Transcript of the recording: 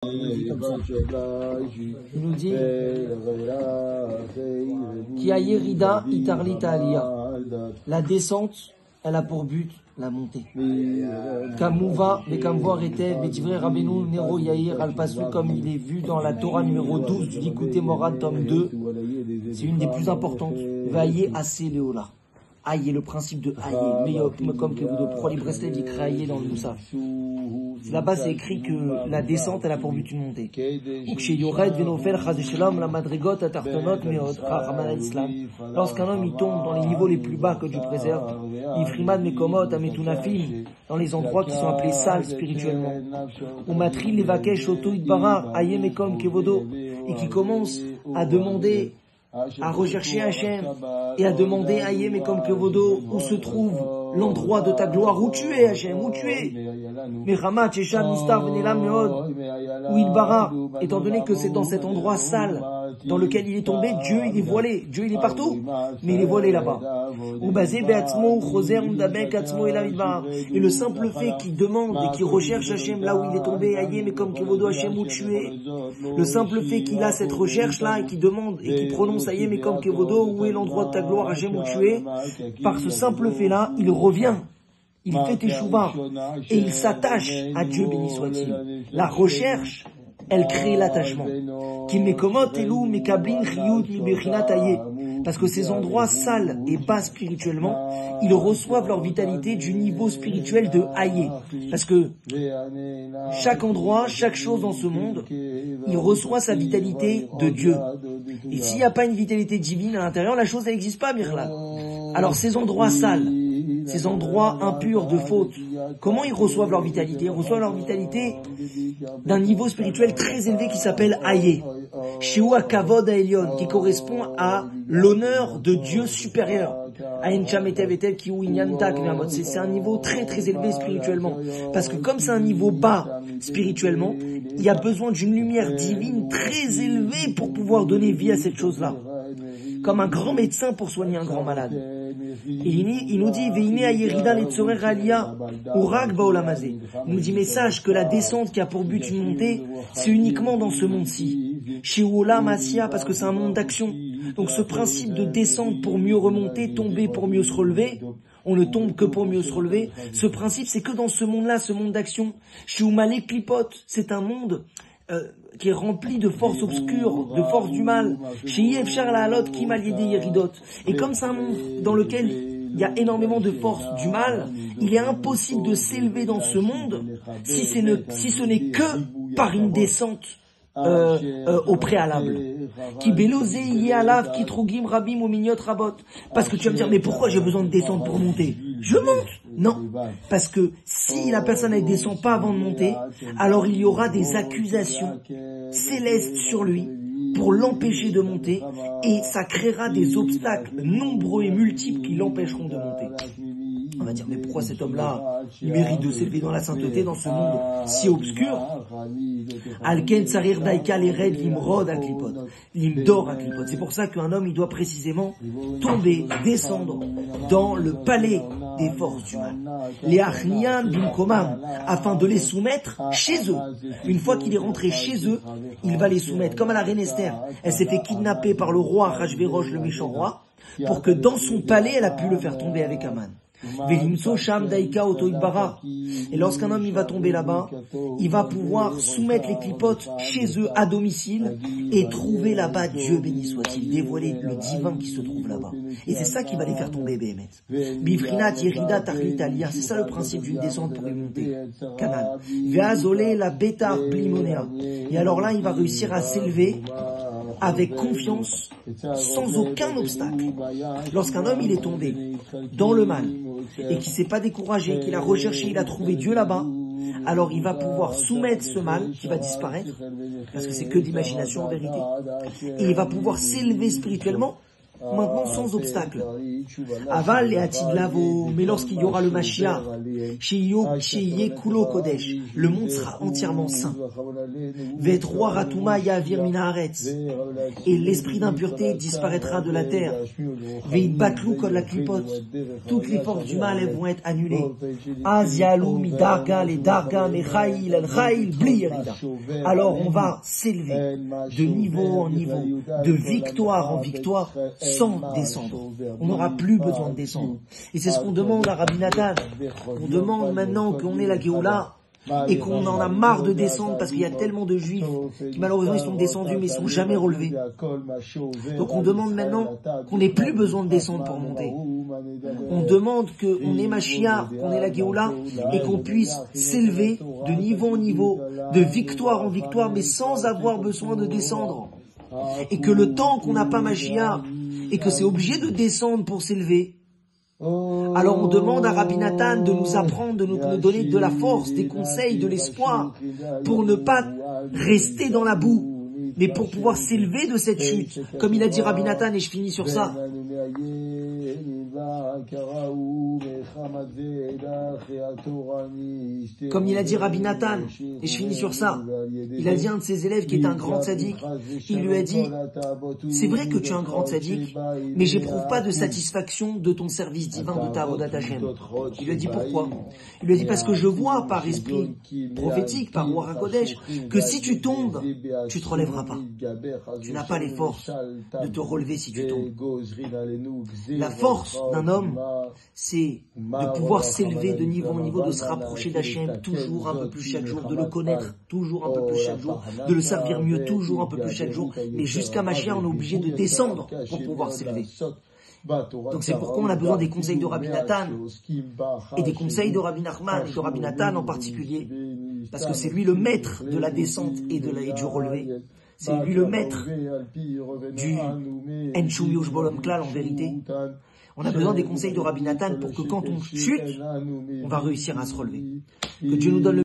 Il nous dit Ki ayerida itarlita aliyah. La descente, elle a pour but la montée. Kamouva, Bekamvoar était, Betivre Rabbeinu, Nero Yair, Al-Pasou, comme il est vu dans la Torah numéro 12 du Likutei Moharan, tome 2. C'est une des plus importantes. Vaillez assez Léola. Aïe, le principe de aïe, meilleur comme que vous de pourquoi les Breslev y créaient dans le Moussaf. Là-bas, c'est écrit que la descente, elle a pour but une montée. Lorsqu'un homme il tombe dans les niveaux les plus bas que Dieu préserve, dans les endroits qui sont appelés sales spirituellement, et qui commence à demander, à rechercher Hachem et à demander à Yem et comme Kevodo où se trouve l'endroit de ta gloire, où tu es Hachem, où tu es. Mais Ramat, Shesham, Nistar, Venelam, Meod, où il bara, étant donné que c'est dans cet endroit sale dans lequel il est tombé, Dieu il est voilé, Dieu il est partout, mais il est voilé là-bas. Et le simple fait qu'il demande et qu'il recherche Hachem là où il est tombé, Ayem et comme Kevodo Hachem où tu es, le simple fait qu'il a cette recherche là et qu'il demande et qu'il prononce Ayem et comme Kevodo où est l'endroit de ta gloire Hachem où tu es, par ce simple fait là, il revient. Il fait teshuva et il s'attache à Dieu, béni soit-il. La recherche, elle crée l'attachement. Parce que ces endroits sales et bas spirituellement, ils reçoivent leur vitalité du niveau spirituel de Hayé. Parce que chaque endroit, chaque chose dans ce monde, il reçoit sa vitalité de Dieu. Et s'il n'y a pas une vitalité divine à l'intérieur, la chose n'existe pas, Mirla. Alors ces endroits sales, ces endroits impurs de faute, comment ils reçoivent leur vitalité? Ils reçoivent leur vitalité d'un niveau spirituel très élevé qui s'appelle Hayé, Shiua Kavod Aelion, qui correspond à l'honneur de Dieu supérieur. C'est un niveau très très élevé spirituellement. Parce que comme c'est un niveau bas spirituellement, il y a besoin d'une lumière divine très élevée pour pouvoir donner vie à cette chose-là. Comme un grand médecin pour soigner un grand malade. Et il nous dit, il nous dit, mais sache que la descente qui a pour but une montée, c'est uniquement dans ce monde-ci. Chez Olam Asiya, parce que c'est un monde d'action. Donc ce principe de descendre pour mieux remonter, tomber pour mieux se relever, on ne tombe que pour mieux se relever. Ce principe, c'est que dans ce monde-là, ce monde d'action. Chez Oumalé Klipot, c'est un monde qui est rempli de forces obscures, de forces du mal. Chez Yefchar La'alot Kimal Yedei Yeridot. Et comme c'est un monde dans lequel il y a énormément de forces du mal, il est impossible de s'élever dans ce monde si ce n'est que par une descente au préalable. Parce que tu vas me dire, mais pourquoi j'ai besoin de descendre pour monter? Je monte. Non. Parce que si la personne ne descend pas avant de monter, alors il y aura des accusations célestes sur lui pour l'empêcher de monter et ça créera des obstacles nombreux et multiples qui l'empêcheront de monter. On va dire, mais pourquoi cet homme-là, il mérite de s'élever dans la sainteté, dans ce monde si obscur? Alken Tsarir Daika Lered Limrod Aklipot, Limdor Aklipot. C'est pour ça qu'un homme, il doit précisément tomber, descendre dans le palais des forces du mal. Les Achnian Bimkomam, afin de les soumettre chez eux. Une fois qu'il est rentré chez eux, il va les soumettre. Comme à la reine Esther, elle s'est fait kidnapper par le roi Rajverosh, le méchant roi, pour que dans son palais, elle a pu le faire tomber avec Aman. Et lorsqu'un homme il va tomber là-bas, il va pouvoir soumettre les clipotes chez eux à domicile et trouver là-bas Dieu béni soit-il, dévoiler le divin qui se trouve là-bas. Et c'est ça qui va les faire tomber, Béhémet. Bifrinat Yerida Tarlit Aliyah, c'est ça le principe d'une descente pour une montée. Canal. Veazolé la Bétar Blimonea. Et alors là, il va réussir à s'élever avec confiance, sans aucun obstacle. Lorsqu'un homme il est tombé dans le mal et qu'il s'est pas découragé, qu'il a recherché, il a trouvé Dieu là-bas, alors il va pouvoir soumettre ce mal qui va disparaître, parce que c'est que d'imagination en vérité, et il va pouvoir s'élever spirituellement maintenant sans obstacle. Aval et Atid Lavo, mais lorsqu'il y aura le Mashiach, Sheye Kulo Kodesh, le monde sera entièrement saint. Ve'etroi Ratuma Ya'avir Min Haaretz, et l'esprit d'impureté disparaîtra de la terre. Ve'itbatlu Kol HaKlipot, toutes les forces du mal elles vont être annulées. Az Ya'alu Midarga le Darga Mechail El Chail Bli Yerida. Alors on va s'élever de niveau en niveau, de victoire en victoire, sans descendre. On n'aura plus besoin de descendre. Et c'est ce qu'on demande à Rabbi Nathan. On demande maintenant qu'on ait la Géoula et qu'on en a marre de descendre parce qu'il y a tellement de juifs qui malheureusement ils sont descendus mais ils ne sont jamais relevés. Donc on demande maintenant qu'on n'ait plus besoin de descendre pour monter. On demande qu'on ait Mashiach, qu'on ait la Géoula et qu'on puisse s'élever de niveau en niveau, de victoire en victoire mais sans avoir besoin de descendre. Et que le temps qu'on n'a pas Mashiach et que c'est obligé de descendre pour s'élever, alors on demande à Rabbi Nathan de nous apprendre, de nous donner de la force, des conseils, de l'espoir, pour ne pas rester dans la boue, mais pour pouvoir s'élever de cette chute. Comme il a dit Rabbi Nathan, et je finis sur ça. Comme il a dit Rabbi Nathan, et je finis sur ça, il a dit à un de ses élèves qui est un grand tzaddik, il lui a dit, c'est vrai que tu es un grand tzaddik, mais j'éprouve pas de satisfaction de ton service divin de ta Avodat Hashem. Il lui a dit pourquoi? Il lui a dit parce que je vois par esprit prophétique, par Ruach HaKodesh, que si tu tombes, tu te relèveras pas. Tu n'as pas les forces de te relever si tu tombes. La force d'un homme, c'est de pouvoir s'élever de niveau en niveau, de se rapprocher d'Hachem toujours un peu plus chaque jour, de le connaître toujours un peu plus chaque jour, de le servir mieux toujours un peu plus chaque jour. Mais jusqu'à Mashiach, on est obligé de descendre pour pouvoir s'élever. Donc c'est pourquoi on a besoin des conseils de Rabbi Nathan et des conseils de Rabbi Nachman et de Rabbi Nathan en particulier, parce que c'est lui le maître de la descente et du relevé. C'est lui le maître du Enshumi Ushbolom Klal en vérité. On a besoin des conseils de Rabbi Nathan pour que quand on chute, on va réussir à se relever. Que Dieu nous donne le